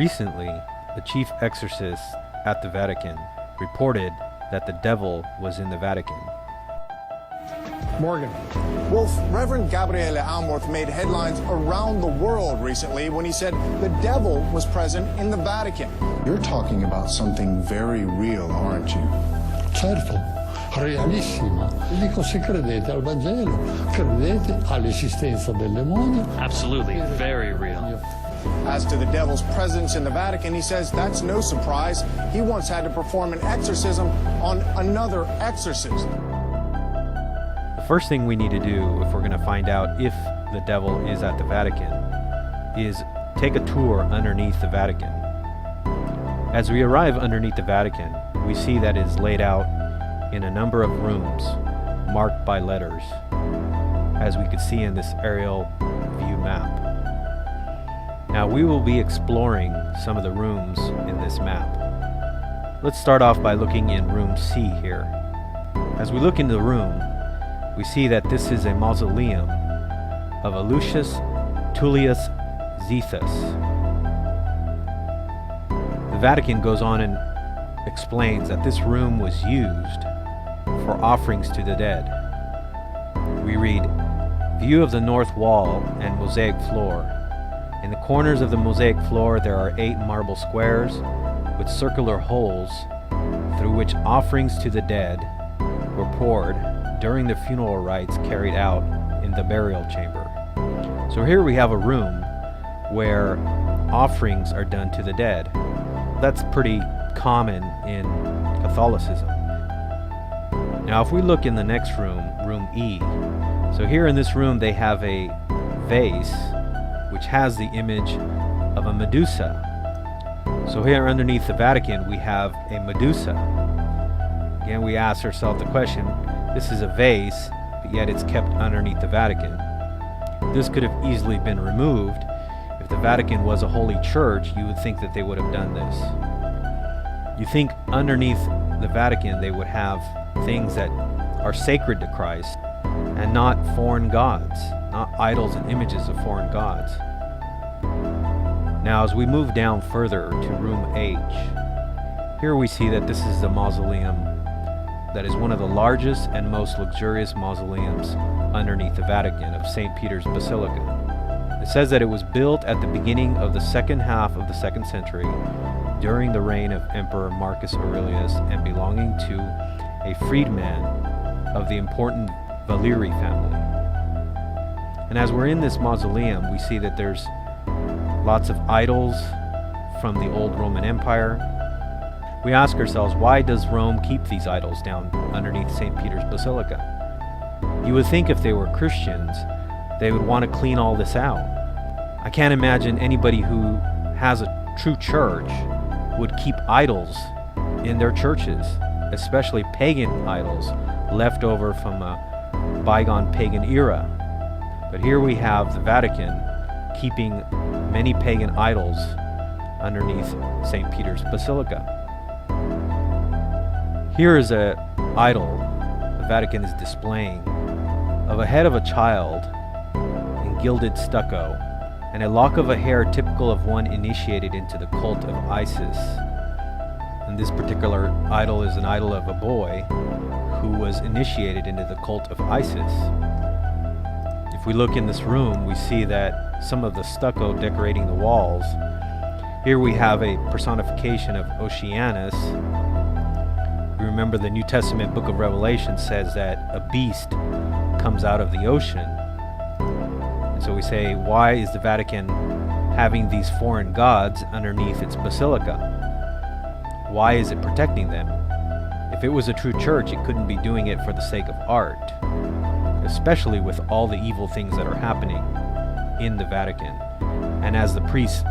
Recently, the chief exorcist at the Vatican reported that the devil was in the Vatican. Morgan. Wolf, Reverend Gabriele Amworth made headlines around the world recently when he said the devil was present in the Vatican. You're talking about something very real, aren't you? Certo, realissima. Dico, se credete al Vangelo, credete all'esistenza del demonio. Absolutely, very real. As to the devil's presence in the Vatican, he says that's no surprise. He once had to perform an exorcism on another exorcist. The first thing we need to do if we're going to find out if the devil is at the Vatican is take a tour underneath the Vatican. As we arrive underneath the Vatican, we see that it is laid out in a number of rooms marked by letters, as we could see in this aerial view map. Now we will be exploring some of the rooms in this map. Let's start off by looking in room C here. As we look into the room, we see that this is a mausoleum of Lucius Tullius Zethus. The Vatican goes on and explains that this room was used for offerings to the dead. We read, "View of the north wall and mosaic floor. In the corners of the mosaic floor there are 8 marble squares with circular holes through which offerings to the dead were poured during the funeral rites carried out in the burial chamber." So here we have a room where offerings are done to the dead. That's pretty common in Catholicism. Now if we look in the next room, room E, so here in this room they have a vase which has the image of a Medusa. So here underneath the Vatican we have a Medusa. Again, we ask ourselves the question, this is a vase, but yet it's kept underneath the Vatican. This could have easily been removed. If the Vatican was a holy church, you would think that they would have done this. You think underneath the Vatican they would have things that are sacred to Christ and not foreign gods, not idols and images of foreign gods. Now as we move down further to room H, here we see that this is a mausoleum that is one of the largest and most luxurious mausoleums underneath the Vatican of St. Peter's Basilica. It says that it was built at the beginning of the second half of the 2nd century during the reign of Emperor Marcus Aurelius and belonging to a freedman of the important Valeri family. And as we're in this mausoleum, we see that there's lots of idols from the old Roman Empire. We ask ourselves, why does Rome keep these idols down underneath St. Peter's Basilica? You would think if they were Christians, they would want to clean all this out. I can't imagine anybody who has a true church would keep idols in their churches, especially pagan idols left over from a bygone pagan era. But here we have the Vatican keeping many pagan idols underneath St. Peter's Basilica. Here is an idol the Vatican is displaying of a head of a child in gilded stucco and a lock of a hair typical of one initiated into the cult of Isis. And this particular idol is an idol of a boy who was initiated into the cult of Isis. If we look in this room, we see that some of the stucco decorating the walls. Here we have a personification of Oceanus. We remember the New Testament book of Revelation says that a beast comes out of the ocean. And so we say, why is the Vatican having these foreign gods underneath its basilica? Why is it protecting them? If it was a true church, it couldn't be doing it for the sake of art, especially with all the evil things that are happening in the Vatican. And as the priest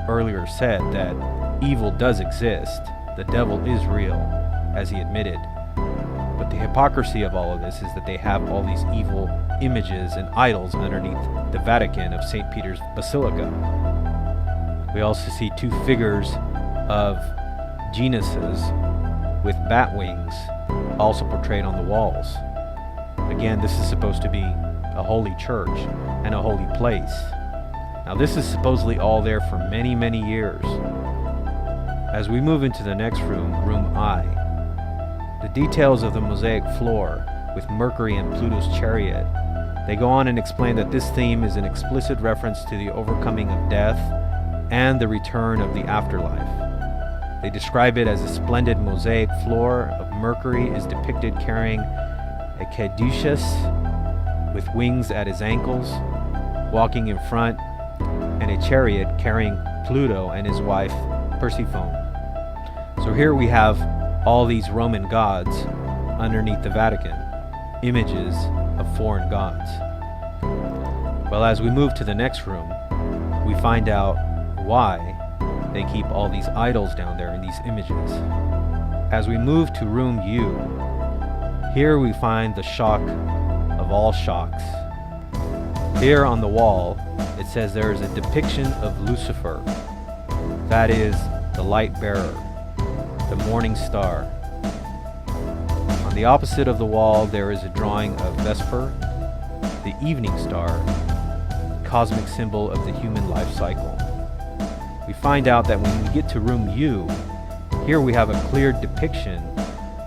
earlier said, that evil does exist, the devil is real, as he admitted. But the hypocrisy of all of this is that they have all these evil images and idols underneath the Vatican of St. Peter's Basilica. We also see 2 figures of genuses with bat wings also portrayed on the walls. Again, this is supposed to be a holy church and a holy place. Now this is supposedly all there for many, many years. As we move into the next room, room I, the details of the mosaic floor with Mercury and Pluto's chariot, they go on and explain that this theme is an explicit reference to the overcoming of death and the return of the afterlife. They describe it as a splendid mosaic floor of Mercury is depicted carrying a caduceus with wings at his ankles, walking in front, and a chariot carrying Pluto and his wife Persephone. So here we have all these Roman gods underneath the Vatican, images of foreign gods. Well, as we move to the next room, we find out why they keep all these idols down there in these images. As we move to room U, here we find the shock of all shocks. Here on the wall, it says there is a depiction of Lucifer, that is, the light bearer, the morning star. On the opposite of the wall, there is a drawing of Vesper, the evening star, cosmic symbol of the human life cycle. We find out that when we get to room U, here we have a clear depiction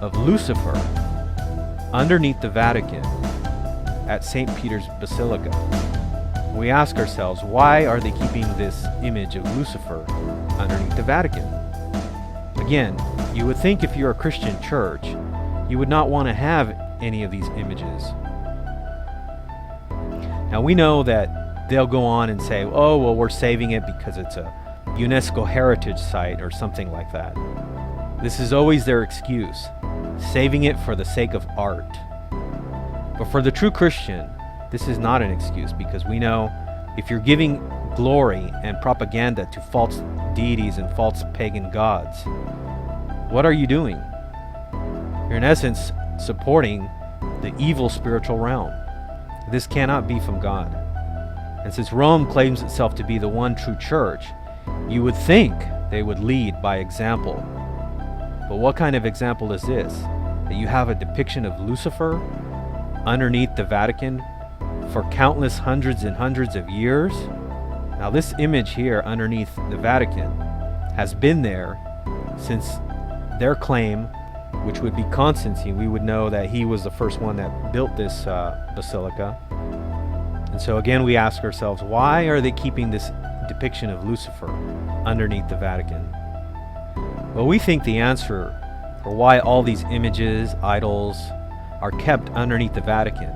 of Lucifer underneath the Vatican at St. Peter's Basilica. We ask ourselves, why are they keeping this image of Lucifer underneath the Vatican? Again, you would think if you're a Christian church, you would not want to have any of these images. Now we know that they'll go on and say, oh, well, we're saving it because it's a UNESCO heritage site or something like that. This is always their excuse, saving it for the sake of art. But for the true Christian, this is not an excuse, because we know if you're giving glory and propaganda to false deities and false pagan gods, what are you doing? You're in essence supporting the evil spiritual realm. This cannot be from God. And since Rome claims itself to be the one true church, you would think they would lead by example. But what kind of example is this? That you have a depiction of Lucifer underneath the Vatican for countless hundreds and hundreds of years? Now this image here underneath the Vatican has been there since their claim, which would be Constantine. We would know that he was the first one that built this basilica. And so again we ask ourselves, why are they keeping this depiction of Lucifer underneath the Vatican? Well, we think the answer for why all these images, idols, are kept underneath the Vatican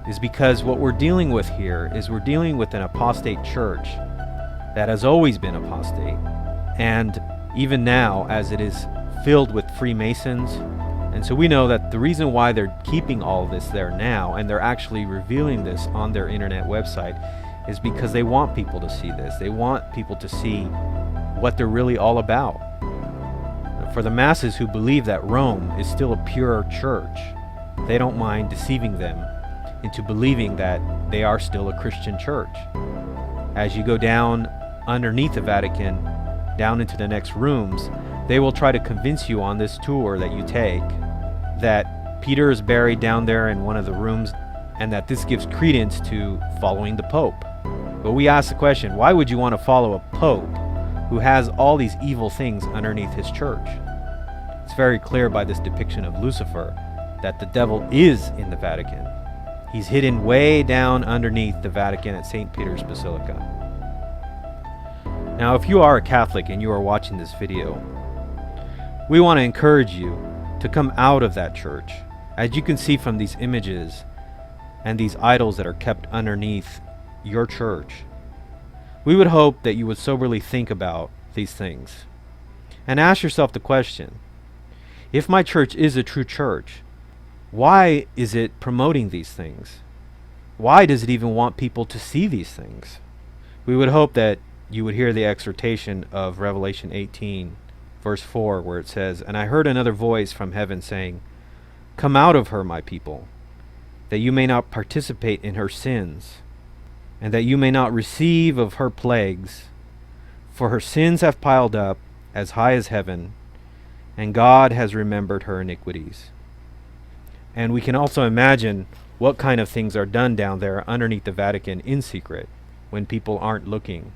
is because what we're dealing with here is we're dealing with an apostate church that has always been apostate, and even now as it is filled with Freemasons. And so we know that the reason why they're keeping all of this there now, and they're actually revealing this on their internet website, is because they want people to see this. They want people to see what they're really all about. For the masses who believe that Rome is still a pure church, they don't mind deceiving them into believing that they are still a Christian church. As you go down underneath the Vatican, down into the next rooms, they will try to convince you on this tour that you take that Peter is buried down there in one of the rooms, and that this gives credence to following the Pope. But we ask the question, why would you want to follow a Pope who has all these evil things underneath his church? It's very clear by this depiction of Lucifer that the devil is in the Vatican. He's hidden way down underneath the Vatican at St. Peter's Basilica. Now, if you are a Catholic and you are watching this video, we want to encourage you to come out of that church. As you can see from these images and these idols that are kept underneath your church, we would hope that you would soberly think about these things and ask yourself the question, if my church is a true church, why is it promoting these things? Why does it even want people to see these things? We would hope that you would hear the exhortation of Revelation 18, verse 4, where it says, "And I heard another voice from heaven saying, 'Come out of her, my people, that you may not participate in her sins, and that you may not receive of her plagues. For her sins have piled up as high as heaven, and God has remembered her iniquities.'" And we can also imagine what kind of things are done down there underneath the Vatican in secret when people aren't looking.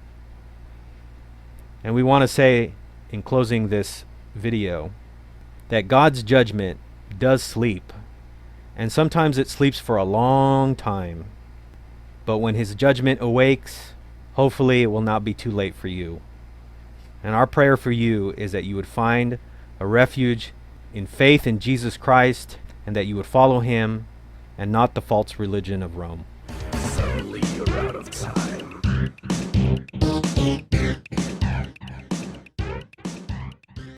And we want to say in closing this video that God's judgment does sleep, and sometimes it sleeps for a long time. But when his judgment awakes, hopefully it will not be too late for you. And our prayer for you is that you would find a refuge in faith in Jesus Christ, and that you would follow him and not the false religion of Rome. Suddenly you're out of time.